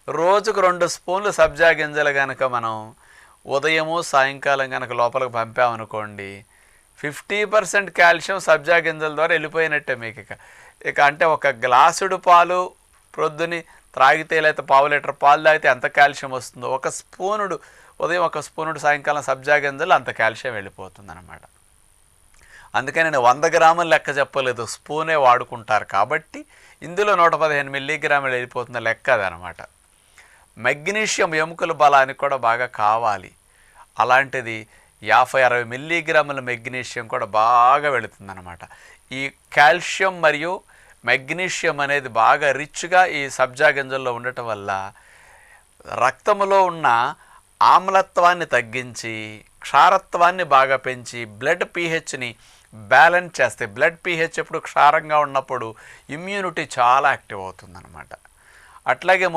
రోజుకు 2 స్పూన్లు సబ్జా గింజలు కనుక మనం ఉదయము సాయంకాలం కనుక లోపలికి పంపామనుకోండి, 50% కాల్షియం సబ్జా గింజల ద్వారా వెళ్ళిపోయినట్టే మీకు. ఇక అంటే ఒక గ్లాసుడు పాలు ప్రొద్దుని త్రాగితే, లేకపోతే పావు లీటర్ పాలు తాగితే ఎంత కాల్షియం వస్తుందో, ఒక స్పూనుడు ఉదయం, ఒక స్పూనుడు సాయంకాలం సబ్జా గింజలు అంత కాల్షియం వెళ్ళిపోతుంది అనమాట. అందుకని నేను 100 గ్రాములు లెక్క చెప్పలేదు, స్పూనే వాడుకుంటారు కాబట్టి ఇందులో 115 మిల్లీగ్రాములు వెళ్ళిపోతున్న లెక్క అదనమాట. మెగ్నీషియం ఎముకల బలానికి కూడా బాగా కావాలి. అలాంటిది 50-60 మిల్లీగ్రాముల మెగ్నీషియం కూడా బాగా వెళుతుందన్నమాట. ఈ కాల్షియం మరియు మెగ్నీషియం అనేది బాగా రిచ్గా ఈ సబ్జా గింజల్లో ఉండటం వల్ల రక్తంలో ఉన్న ఆమ్లత్వాన్ని తగ్గించి క్షారత్వాన్ని బాగా పెంచి బ్లడ్ పీహెచ్ని బ్యాలెన్స్ చేస్తాయి. బ్లడ్ పీహెచ్ ఎప్పుడు క్షారంగా ఉన్నప్పుడు ఇమ్యూనిటీ చాలా యాక్టివ్ అవుతుందన్నమాట. అట్లాగే